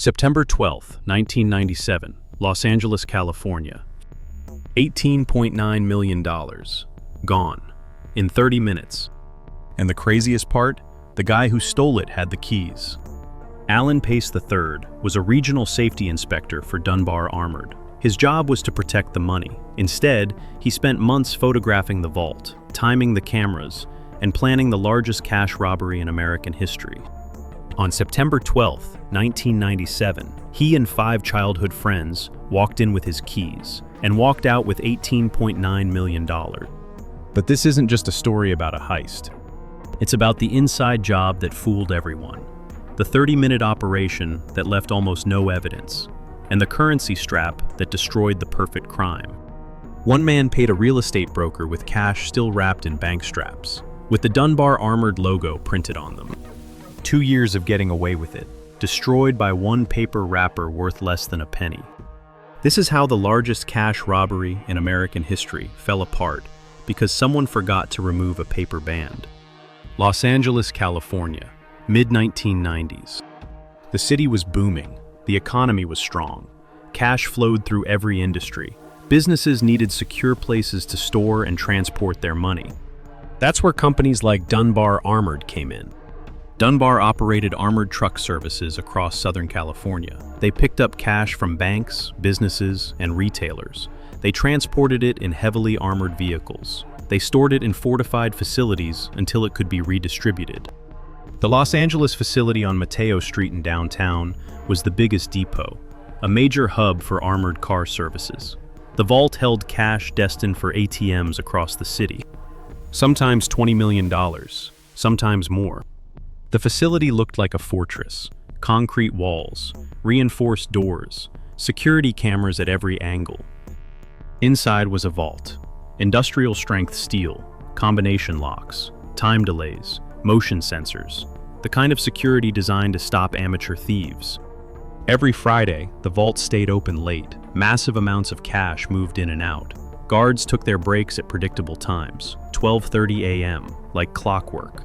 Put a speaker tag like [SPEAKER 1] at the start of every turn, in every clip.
[SPEAKER 1] September 12, 1997, Los Angeles, California. $18.9 million. Gone. In 30 minutes. And the craziest part? The guy who stole it had the keys. Alan Pace III was a regional safety inspector for Dunbar Armored. His job was to protect the money. Instead, he spent months photographing the vault, timing the cameras, and planning the largest cash robbery in American history. On September 12, 1997, he and 5 childhood friends walked in with his keys and walked out with $18.9 million. But this isn't just a story about a heist. It's about the inside job that fooled everyone, the 30-minute operation that left almost no evidence, and the currency strap that destroyed the perfect crime. One man paid a real estate broker with cash still wrapped in bank straps, with the Dunbar Armored logo printed on them. 2 years of getting away with it, destroyed by one paper wrapper worth less than a penny. This is how the largest cash robbery in American history fell apart because someone forgot to remove a paper band. Los Angeles, California, mid-1990s. The city was booming. The economy was strong. Cash flowed through every industry. Businesses needed secure places to store and transport their money. That's where companies like Dunbar Armored came in. Dunbar operated armored truck services across Southern California. They picked up cash from banks, businesses, and retailers. They transported it in heavily armored vehicles. They stored it in fortified facilities until it could be redistributed. The Los Angeles facility on Mateo Street in downtown was the biggest depot, a major hub for armored car services. The vault held cash destined for ATMs across the city. Sometimes $20 million, sometimes more. The facility looked like a fortress. Concrete walls, reinforced doors, security cameras at every angle. Inside was a vault. Industrial-strength steel, combination locks, time delays, motion sensors, the kind of security designed to stop amateur thieves. Every Friday, the vault stayed open late. Massive amounts of cash moved in and out. Guards took their breaks at predictable times, 12:30 a.m., like clockwork.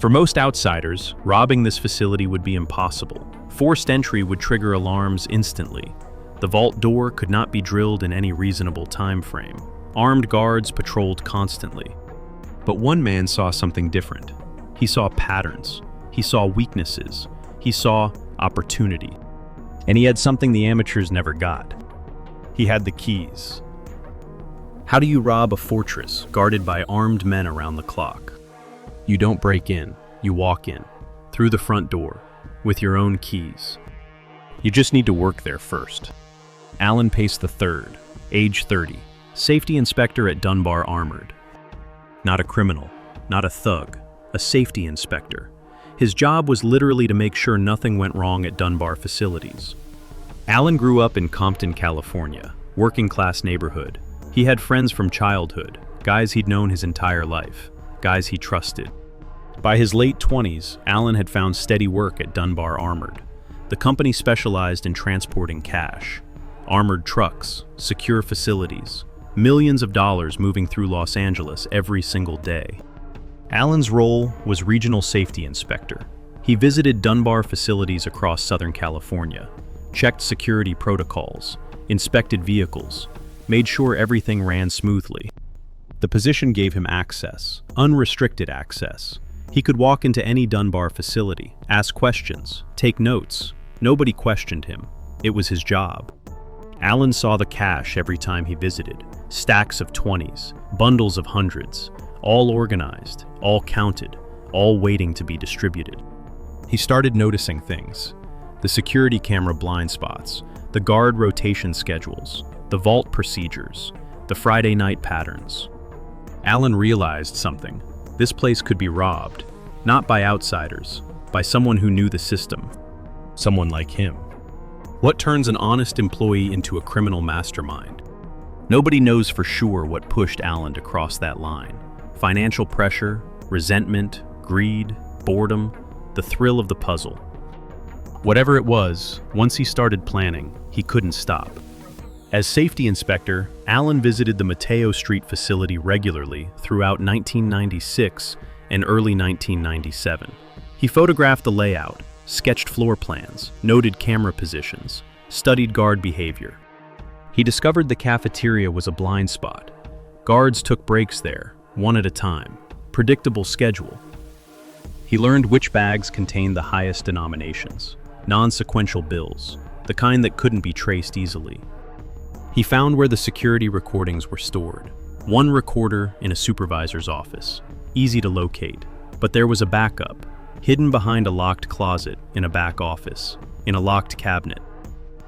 [SPEAKER 1] For most outsiders, robbing this facility would be impossible. Forced entry would trigger alarms instantly. The vault door could not be drilled in any reasonable time frame. Armed guards patrolled constantly. But one man saw something different. He saw patterns. He saw weaknesses. He saw opportunity. And he had something the amateurs never got. He had the keys. How do you rob a fortress guarded by armed men around the clock? You don't break in, you walk in, through the front door, with your own keys. You just need to work there first. Alan Pace III, age 30, safety inspector at Dunbar Armored. Not a criminal, not a thug, a safety inspector. His job was literally to make sure nothing went wrong at Dunbar facilities. Alan grew up in Compton, California, working-class neighborhood. He had friends from childhood, guys he'd known his entire life, guys he trusted. By his late 20s, Alan had found steady work at Dunbar Armored. The company specialized in transporting cash, armored trucks, secure facilities, millions of dollars moving through Los Angeles every single day. Alan's role was regional safety inspector. He visited Dunbar facilities across Southern California, checked security protocols, inspected vehicles, made sure everything ran smoothly. The position gave him access, unrestricted access. He could walk into any Dunbar facility, ask questions, take notes. Nobody questioned him. It was his job. Alan saw the cash every time he visited. Stacks of 20s, bundles of hundreds, all organized, all counted, all waiting to be distributed. He started noticing things. The security camera blind spots, the guard rotation schedules, the vault procedures, the Friday night patterns. Alan realized something. This place could be robbed, not by outsiders, by someone who knew the system. Someone like him. What turns an honest employee into a criminal mastermind? Nobody knows for sure what pushed Alan to cross that line. Financial pressure, resentment, greed, boredom, the thrill of the puzzle. Whatever it was, once he started planning, he couldn't stop. As safety inspector, Alan visited the Mateo Street facility regularly throughout 1996 and early 1997. He photographed the layout, sketched floor plans, noted camera positions, studied guard behavior. He discovered the cafeteria was a blind spot. Guards took breaks there, one at a time. Predictable schedule. He learned which bags contained the highest denominations, non-sequential bills, the kind that couldn't be traced easily. He found where the security recordings were stored. One recorder in a supervisor's office, easy to locate, but there was a backup, hidden behind a locked closet in a back office, in a locked cabinet.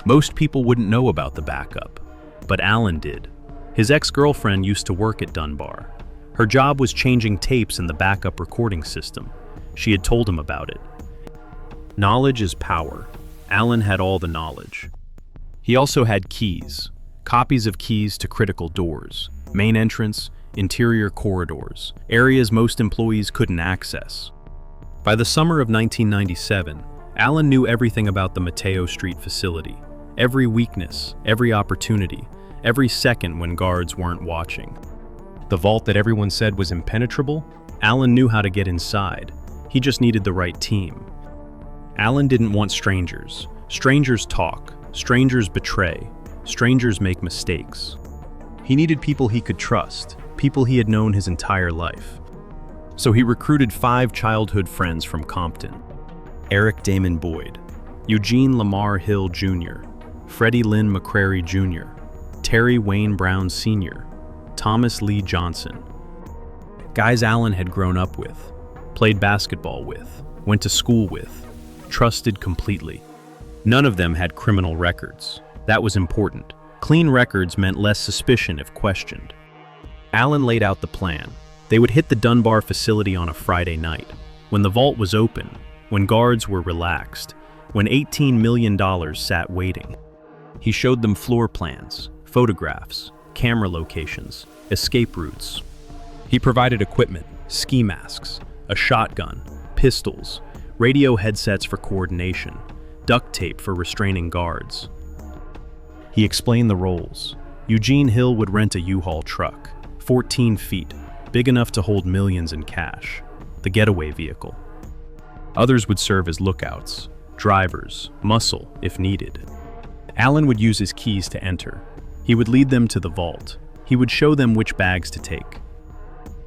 [SPEAKER 1] Most people wouldn't know about the backup, but Alan did. His ex-girlfriend used to work at Dunbar. Her job was changing tapes in the backup recording system. She had told him about it. Knowledge is power. Alan had all the knowledge. He also had keys, copies of keys to critical doors, main entrance, interior corridors, areas most employees couldn't access. By the summer of 1997, Alan knew everything about the Mateo Street facility, every weakness, every opportunity, every second when guards weren't watching. The vault that everyone said was impenetrable, Alan knew how to get inside. He just needed the right team. Alan didn't want strangers. Strangers talk, strangers betray, strangers make mistakes. He needed people he could trust, people he had known his entire life. So he recruited 5 childhood friends from Compton. Eric Damon Boyd, Eugene Lamar Hill Jr., Freddie Lynn McCrary Jr., Terry Wayne Brown Sr., Thomas Lee Johnson. Guys Alan had grown up with, played basketball with, went to school with, trusted completely. None of them had criminal records. That was important. Clean records meant less suspicion if questioned. Alan laid out the plan. They would hit the Dunbar facility on a Friday night, when the vault was open, when guards were relaxed, when $18 million sat waiting. He showed them floor plans, photographs, camera locations, escape routes. He provided equipment, ski masks, a shotgun, pistols, radio headsets for coordination, duct tape for restraining guards. He explained the roles. Eugene Hill would rent a U-Haul truck, 14 feet, big enough to hold millions in cash, the getaway vehicle. Others would serve as lookouts, drivers, muscle if needed. Alan would use his keys to enter. He would lead them to the vault. He would show them which bags to take.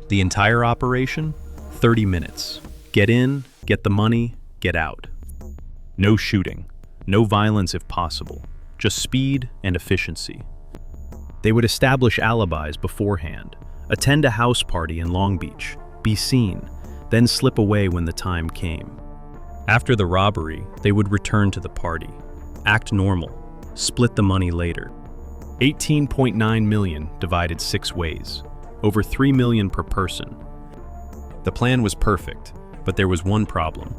[SPEAKER 1] The entire operation? 30 minutes. Get in, get the money, get out. No shooting, no violence if possible, just speed and efficiency. They would establish alibis beforehand, attend a house party in Long Beach, be seen, then slip away when the time came. After the robbery, they would return to the party, act normal, split the money later. 18.9 million divided 6 ways, over 3 million per person. The plan was perfect, but there was one problem.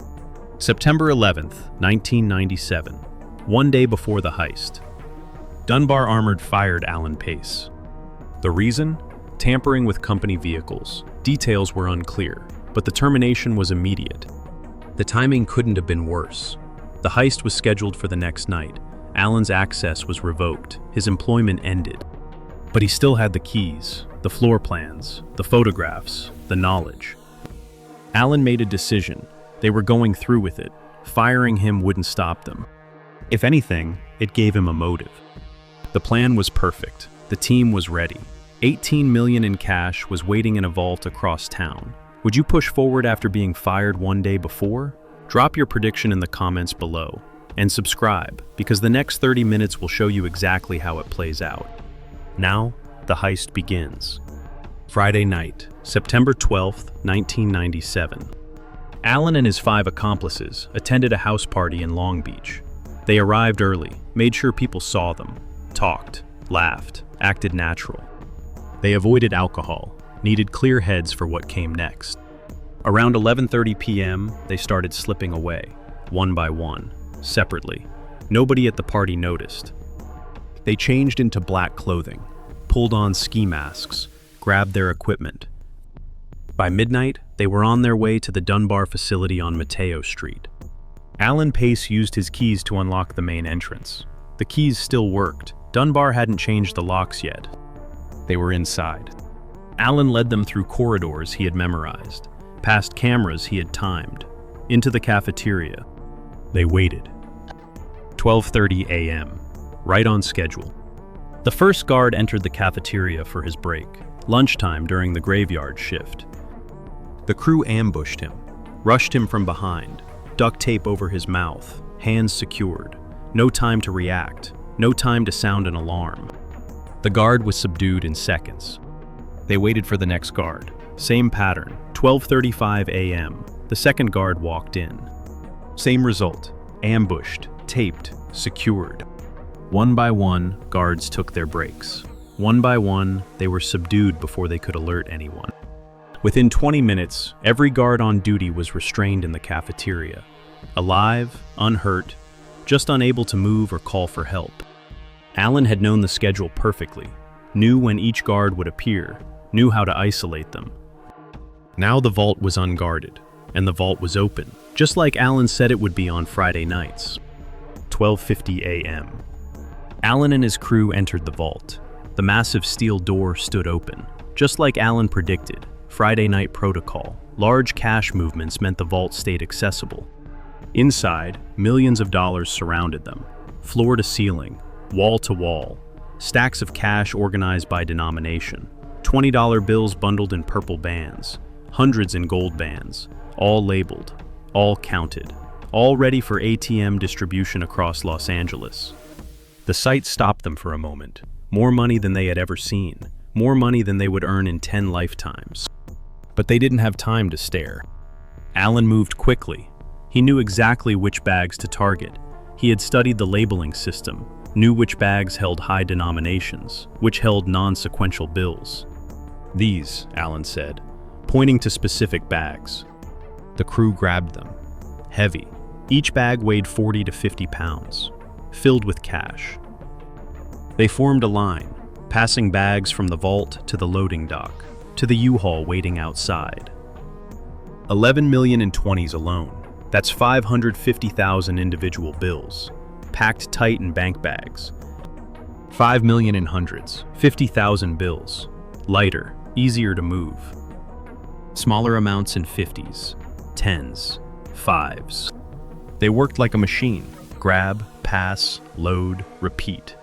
[SPEAKER 1] September 11th, 1997, one day before the heist. Dunbar Armored fired Alan Pace. The reason? Tampering with company vehicles. Details were unclear, but the termination was immediate. The timing couldn't have been worse. The heist was scheduled for the next night. Alan's access was revoked. His employment ended. But he still had the keys, the floor plans, the photographs, the knowledge. Alan made a decision. They were going through with it. Firing him wouldn't stop them. If anything, it gave him a motive. The plan was perfect. The team was ready. 18 million in cash was waiting in a vault across town. Would you push forward after being fired one day before? Drop your prediction in the comments below. And subscribe, because the next 30 minutes will show you exactly how it plays out. Now, the heist begins. Friday night, September 12th, 1997. Alan and his 5 accomplices attended a house party in Long Beach. They arrived early, made sure people saw them, talked, laughed, acted natural. They avoided alcohol, needed clear heads for what came next. Around 11:30 p.m., they started slipping away, one by one, separately. Nobody at the party noticed. They changed into black clothing, pulled on ski masks, grabbed their equipment. By midnight, they were on their way to the Dunbar facility on Mateo Street. Alan Pace used his keys to unlock the main entrance. The keys still worked. Dunbar hadn't changed the locks yet. They were inside. Alan led them through corridors he had memorized, past cameras he had timed, into the cafeteria. They waited. 12:30 a.m., right on schedule. The first guard entered the cafeteria for his break, lunchtime during the graveyard shift. The crew ambushed him, rushed him from behind, duct tape over his mouth, hands secured. No time to react, no time to sound an alarm. The guard was subdued in seconds. They waited for the next guard. Same pattern, 12:35 a.m. The second guard walked in. Same result, ambushed, taped, secured. One by one, guards took their breaks. One by one, they were subdued before they could alert anyone. Within 20 minutes, every guard on duty was restrained in the cafeteria. Alive, unhurt, just unable to move or call for help. Alan had known the schedule perfectly, knew when each guard would appear, knew how to isolate them. Now the vault was unguarded, and the vault was open, just like Alan said it would be on Friday nights. 12:50 a.m. Alan and his crew entered the vault. The massive steel door stood open. Just like Alan predicted, Friday night protocol, large cash movements meant the vault stayed accessible. Inside, millions of dollars surrounded them, floor to ceiling, wall to wall, stacks of cash organized by denomination, $20 bills bundled in purple bands, hundreds in gold bands, all labeled, all counted, all ready for ATM distribution across Los Angeles. The sight stopped them for a moment. More money than they had ever seen, more money than they would earn in 10 lifetimes. But they didn't have time to stare. Alan moved quickly. He knew exactly which bags to target. He had studied the labeling system, knew which bags held high denominations, which held non-sequential bills. These, Alan said, pointing to specific bags. The crew grabbed them. Heavy. Each bag weighed 40 to 50 pounds, filled with cash. They formed a line, passing bags from the vault to the loading dock, to the U-Haul waiting outside. 11 million in 20s alone. That's 550,000 individual bills, packed tight in bank bags. 5 million in hundreds, 50,000 bills, lighter, easier to move. Smaller amounts in 50s, 10s, 5s. They worked like a machine. Grab, pass, load, repeat.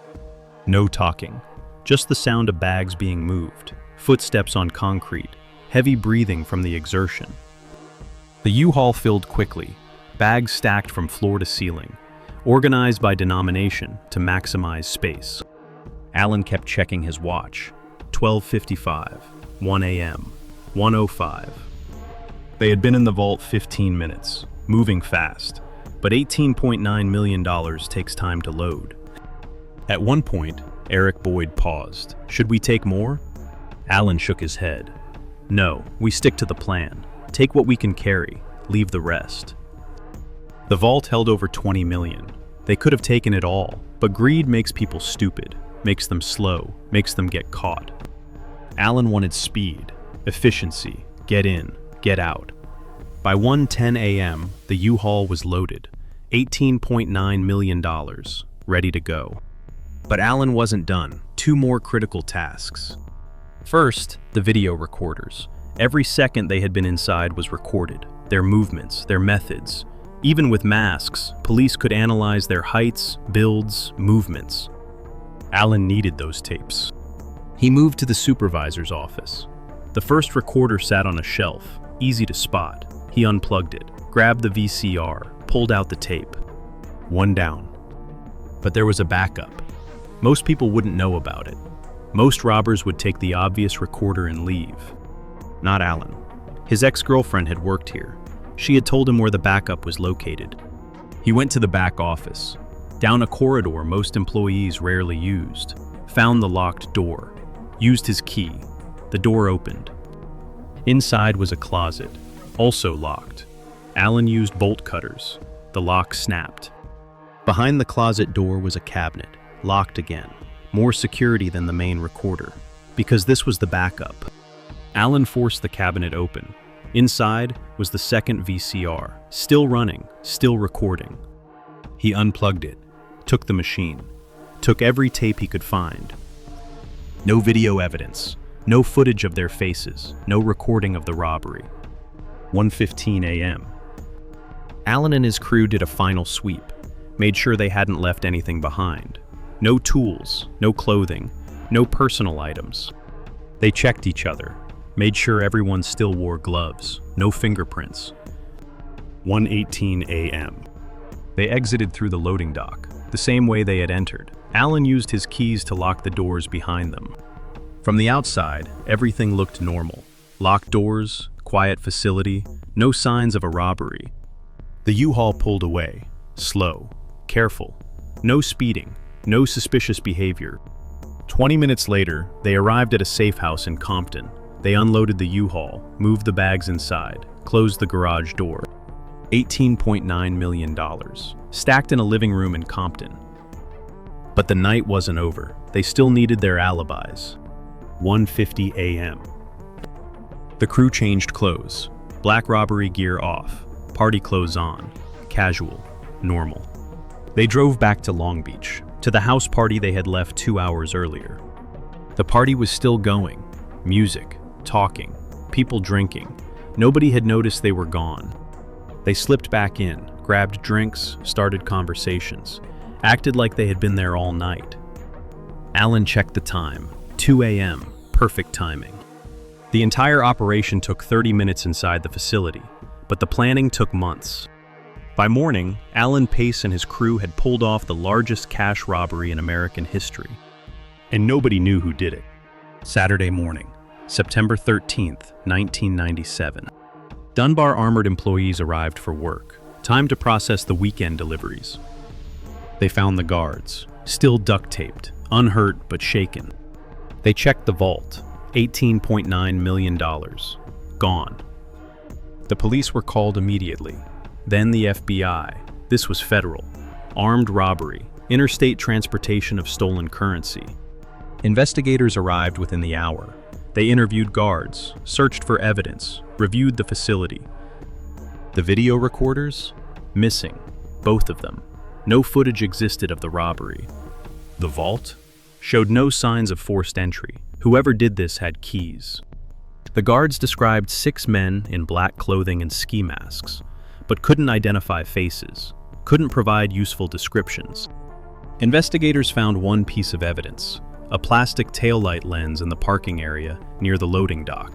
[SPEAKER 1] No talking, just the sound of bags being moved, footsteps on concrete, heavy breathing from the exertion. The U-Haul filled quickly, bags stacked from floor to ceiling, organized by denomination to maximize space. Alan kept checking his watch. 12:55, 1 a.m., 1:05. They had been in the vault 15 minutes, moving fast, but $18.9 million takes time to load. At one point, Eric Boyd paused. Should we take more? Alan shook his head. No, we stick to the plan. Take what we can carry, leave the rest. The vault held over 20 million. They could have taken it all, but greed makes people stupid, makes them slow, makes them get caught. Alan wanted speed, efficiency, get in, get out. By 1:10 a.m., the U-Haul was loaded, $18.9 million, ready to go. But Alan wasn't done. Two more critical tasks. First, the video recorders. Every second they had been inside was recorded, their movements, their methods. Even with masks, police could analyze their heights, builds, movements. Alan needed those tapes. He moved to the supervisor's office. The first recorder sat on a shelf, easy to spot. He unplugged it, grabbed the VCR, pulled out the tape. One down. But there was a backup. Most people wouldn't know about it. Most robbers would take the obvious recorder and leave. Not Alan. His ex-girlfriend had worked here. She had told him where the backup was located. He went to the back office, down a corridor most employees rarely used, found the locked door, used his key. The door opened. Inside was a closet, also locked. Alan used bolt cutters. The lock snapped. Behind the closet door was a cabinet, locked again, more security than the main recorder, because this was the backup. Alan forced the cabinet open. Inside was the second VCR, still running, still recording. He unplugged it, took the machine, took every tape he could find. No video evidence, no footage of their faces, no recording of the robbery. 1:15 a.m. Allen and his crew did a final sweep, made sure they hadn't left anything behind. No tools, no clothing, no personal items. They checked each other, made sure everyone still wore gloves, no fingerprints. 1:18 a.m. They exited through the loading dock, the same way they had entered. Allen used his keys to lock the doors behind them. From the outside, everything looked normal. Locked doors, quiet facility, no signs of a robbery. The U-Haul pulled away, slow, careful. No speeding, no suspicious behavior. 20 minutes later, they arrived at a safe house in Compton. They unloaded the U-Haul, moved the bags inside, closed the garage door. $18.9 million, stacked in a living room in Compton. But the night wasn't over. They still needed their alibis. 1:50 a.m. The crew changed clothes. Black robbery gear off, party clothes on, casual, normal. They drove back to Long Beach, to the house party they had left 2 hours earlier. The party was still going. Music, talking, people drinking. Nobody had noticed they were gone. They slipped back in, grabbed drinks, started conversations, acted like they had been there all night. Allen checked the time, 2 a.m., perfect timing. The entire operation took 30 minutes inside the facility, but the planning took months. By morning, Allen Pace and his crew had pulled off the largest cash robbery in American history. And nobody knew who did it. Saturday morning, September 13th, 1997. Dunbar Armored employees arrived for work. Time to process the weekend deliveries. They found the guards, still duct-taped, unhurt but shaken. They checked the vault, $18.9 million, gone. The police were called immediately. Then the FBI. This was federal. Armed robbery, interstate transportation of stolen currency. Investigators arrived within the hour. They interviewed guards, searched for evidence, reviewed the facility. The video recorders? Missing, both of them. No footage existed of the robbery. The vault? Showed no signs of forced entry. Whoever did this had keys. The guards described 6 men in black clothing and ski masks, but couldn't identify faces, couldn't provide useful descriptions. Investigators found one piece of evidence, a plastic taillight lens in the parking area near the loading dock.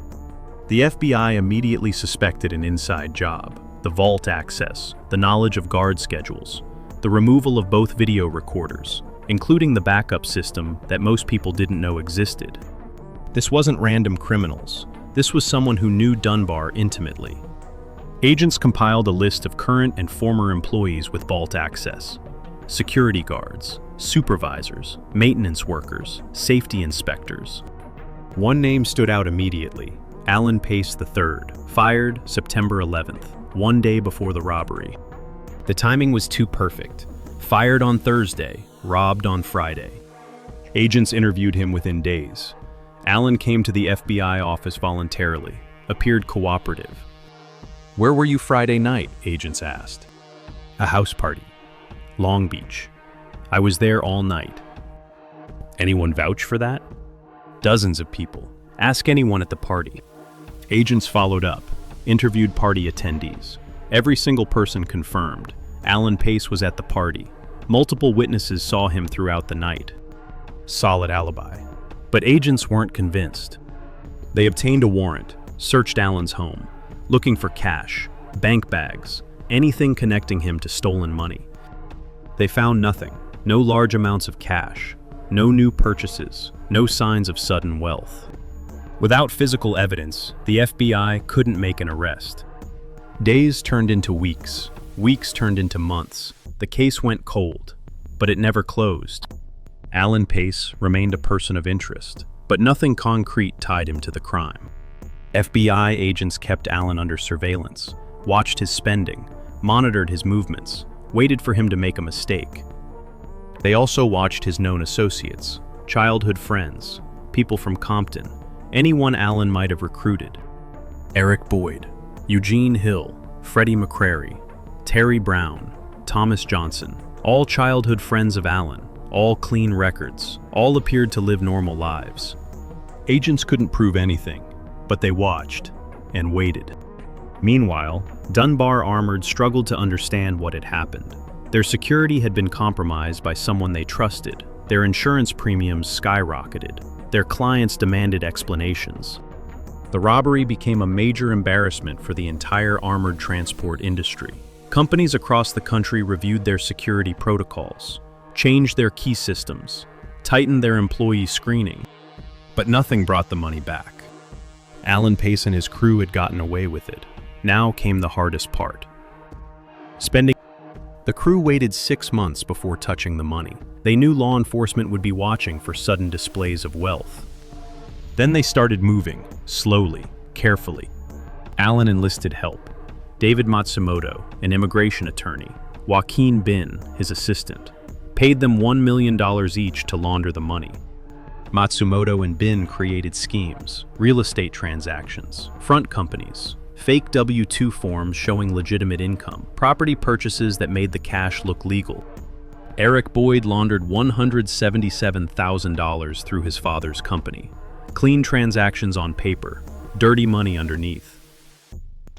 [SPEAKER 1] The FBI immediately suspected an inside job, the vault access, the knowledge of guard schedules, the removal of both video recorders, including the backup system that most people didn't know existed. This wasn't random criminals. This was someone who knew Dunbar intimately. Agents compiled a list of current and former employees with vault access. Security guards, supervisors, maintenance workers, safety inspectors. One name stood out immediately, Allen Pace III, fired September 11th, 1 day before the robbery. The timing was too perfect. Fired on Thursday, robbed on Friday. Agents interviewed him within days. Allen came to the FBI office voluntarily, appeared cooperative. "Where were you Friday night?" agents asked. "A house party. Long Beach. I was there all night." Anyone vouch for that? Dozens of people. Ask anyone at the party. Agents followed up, interviewed party attendees. Every single person confirmed. Allen Pace was at the party. Multiple witnesses saw him throughout the night. Solid alibi. But agents weren't convinced. They obtained a warrant, searched Allen's home, looking for cash, bank bags, anything connecting him to stolen money. They found nothing, no large amounts of cash, no new purchases, no signs of sudden wealth. Without physical evidence, the FBI couldn't make an arrest. Days turned into weeks, weeks turned into months. The case went cold, but it never closed. Allen Pace remained a person of interest, but nothing concrete tied him to the crime. FBI agents kept Allen under surveillance, watched his spending, monitored his movements, waited for him to make a mistake. They also watched his known associates, childhood friends, people from Compton, anyone Allen might have recruited. Eric Boyd, Eugene Hill, Freddie McCrary, Terry Brown, Thomas Johnson, all childhood friends of Allen, all clean records, all appeared to live normal lives. Agents couldn't prove anything, but they watched and waited. Meanwhile, Dunbar Armored struggled to understand what had happened. Their security had been compromised by someone they trusted. Their insurance premiums skyrocketed. Their clients demanded explanations. The robbery became a major embarrassment for the entire armored transport industry. Companies across the country reviewed their security protocols, changed their key systems, tightened their employee screening, but nothing brought the money back. Alan Pace and his crew had gotten away with it. Now came the hardest part. The crew waited 6 months before touching the money. They knew law enforcement would be watching for sudden displays of wealth. Then they started moving, slowly, carefully. Alan enlisted help. David Matsumoto, an immigration attorney, Joaquin Bin, his assistant, paid them $1 million each to launder the money. Matsumoto and Bin created schemes, real estate transactions, front companies, fake W-2 forms showing legitimate income, property purchases that made the cash look legal. Eric Boyd laundered $177,000 through his father's company. Clean transactions on paper, dirty money underneath.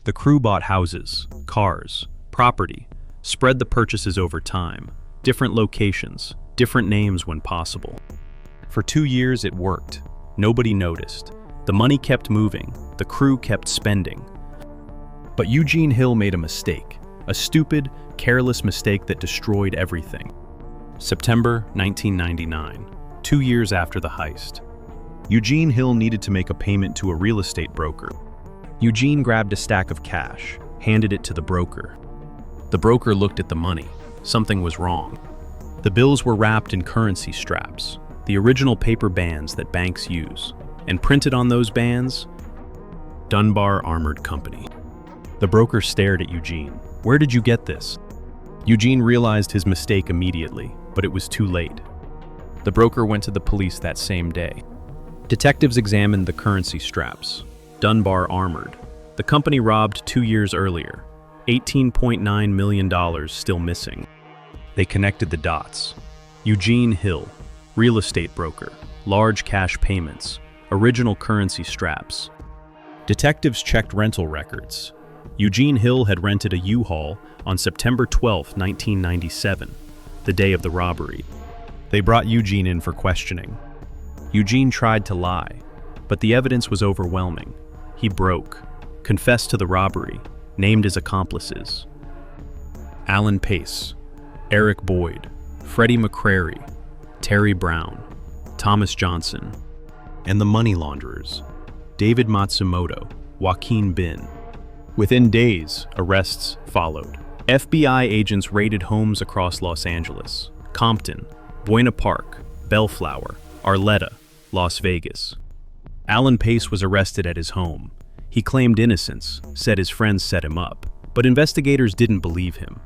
[SPEAKER 1] The crew bought houses, cars, property, spread the purchases over time, different locations, different names when possible. For 2 years it worked. Nobody noticed. The money kept moving, the crew kept spending. But Eugene Hill made a mistake, a stupid, careless mistake that destroyed everything. September 1999, 2 years after the heist. Eugene Hill needed to make a payment to a real estate broker. Eugene grabbed a stack of cash, handed it to the broker. The broker looked at the money. Something was wrong. The bills were wrapped in currency straps, the original paper bands that banks use, and printed on those bands, Dunbar Armored Company. The broker stared at Eugene. "Where did you get this?" Eugene realized his mistake immediately, but it was too late. The broker went to the police that same day. Detectives examined the currency straps. Dunbar Armored. The company robbed 2 years earlier. $18.9 million still missing. They connected the dots. Eugene Hill, real estate broker, large cash payments, original currency straps. Detectives checked rental records. Eugene Hill had rented a U-Haul on September 12, 1997, the day of the robbery. They brought Eugene in for questioning. Eugene tried to lie, but the evidence was overwhelming. He broke, confessed to the robbery, named his accomplices: Alan Pace, Eric Boyd, Freddie McCrary, Terry Brown, Thomas Johnson, and the money launderers, David Matsumoto, Joaquin Bin. Within days, arrests followed. FBI agents raided homes across Los Angeles, Compton, Buena Park, Bellflower, Arleta, Las Vegas. Alan Pace was arrested at his home. He claimed innocence, said his friends set him up, but investigators didn't believe him.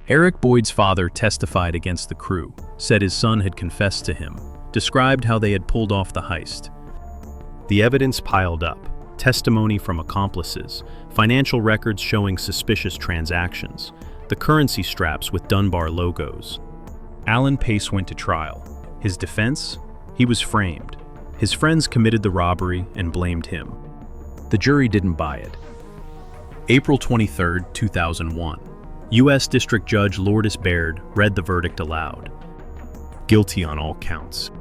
[SPEAKER 1] Eric Boyd's father testified against the crew, said his son had confessed to him, described how they had pulled off the heist. The evidence piled up: testimony from accomplices, financial records showing suspicious transactions, the currency straps with Dunbar logos. Alan Pace went to trial. His defense? He was framed. His friends committed the robbery and blamed him. The jury didn't buy it. April 23, 2001. U.S. District Judge Lourdes Baird read the verdict aloud. Guilty on all counts.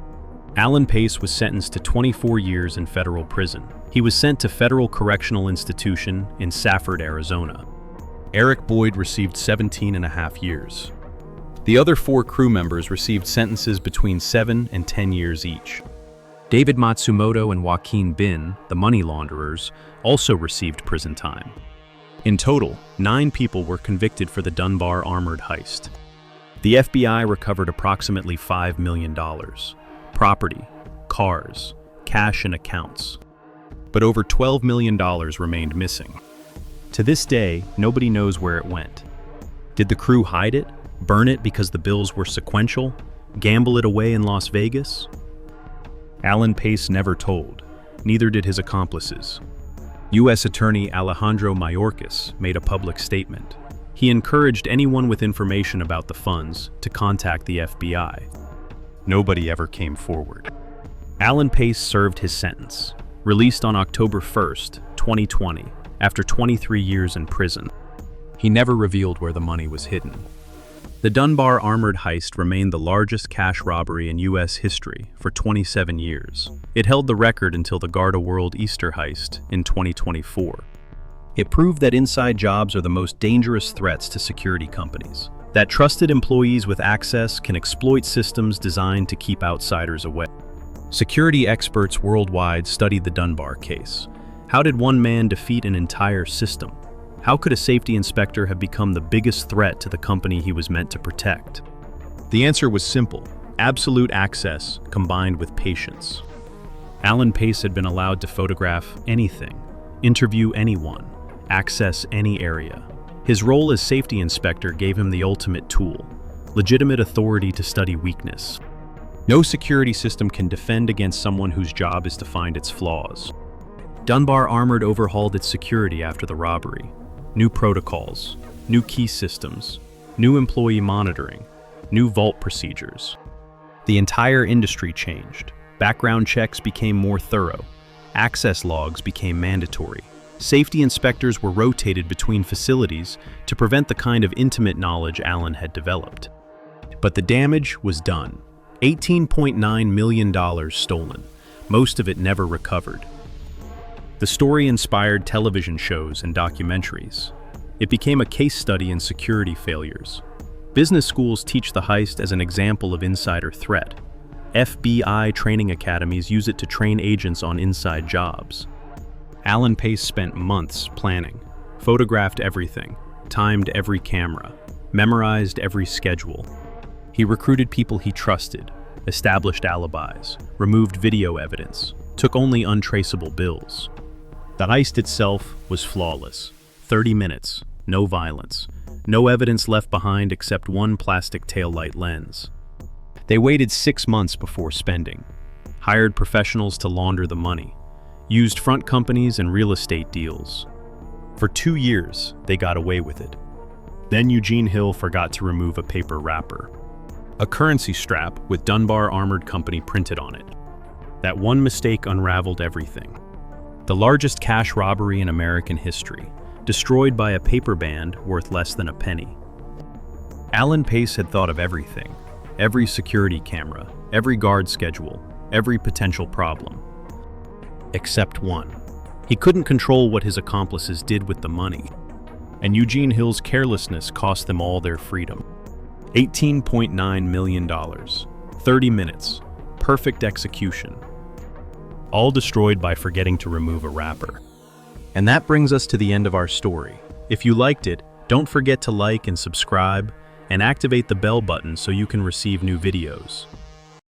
[SPEAKER 1] Alan Pace was sentenced to 24 years in federal prison. He was sent to Federal Correctional Institution in Safford, Arizona. Eric Boyd received 17.5 years. The other 4 crew members received sentences between 7 and 10 years each. David Matsumoto and Joaquin Bin, the money launderers, also received prison time. In total, 9 people were convicted for the Dunbar Armored heist. The FBI recovered approximately $5 million. Property, cars, cash and accounts. But over $12 million remained missing. To this day, nobody knows where it went. Did the crew hide it? Burn it because the bills were sequential? Gamble it away in Las Vegas? Alan Pace never told. Neither did his accomplices. U.S. Attorney Alejandro Mayorkas made a public statement. He encouraged anyone with information about the funds to contact the FBI. Nobody ever came forward. Alan Pace served his sentence. Released on October 1, 2020, after 23 years in prison. He never revealed where the money was hidden. The Dunbar Armored heist remained the largest cash robbery in U.S. history for 27 years. It held the record until the Garda World Easter heist in 2024. It proved that inside jobs are the most dangerous threats to security companies. That trusted employees with access can exploit systems designed to keep outsiders away. Security experts worldwide studied the Dunbar case. How did one man defeat an entire system? How could a safety inspector have become the biggest threat to the company he was meant to protect? The answer was simple: absolute access combined with patience. Alan Pace had been allowed to photograph anything, interview anyone, access any area. His role as safety inspector gave him the ultimate tool: legitimate authority to study weakness. No security system can defend against someone whose job is to find its flaws. Dunbar Armored overhauled its security after the robbery. New protocols, new key systems, new employee monitoring, new vault procedures. The entire industry changed. Background checks became more thorough. Access logs became mandatory. Safety inspectors were rotated between facilities to prevent the kind of intimate knowledge Alan had developed. But the damage was done. $18.9 million stolen, most of it never recovered. The story inspired television shows and documentaries. It became a case study in security failures. Business schools teach the heist as an example of insider threat. FBI training academies use it to train agents on inside jobs. Alan Pace spent months planning, photographed everything, timed every camera, memorized every schedule. He recruited people he trusted, established alibis, removed video evidence, took only untraceable bills. The heist itself was flawless. 30 minutes, no violence, no evidence left behind except one plastic taillight lens. They waited 6 months before spending, hired professionals to launder the money, used front companies and real estate deals. For 2 years, they got away with it. Then Eugene Hill forgot to remove a paper wrapper. A currency strap with Dunbar Armored Company printed on it. That one mistake unraveled everything. The largest cash robbery in American history, destroyed by a paper band worth less than a penny. Alan Pace had thought of everything. Every security camera, every guard schedule, every potential problem. Except one. He couldn't control what his accomplices did with the money, and Eugene Hill's carelessness cost them all their freedom. $18.9 million, 30 minutes, perfect execution. All destroyed by forgetting to remove a wrapper. And that brings us to the end of our story. If you liked it, don't forget to like and subscribe, and activate the bell button so you can receive new videos.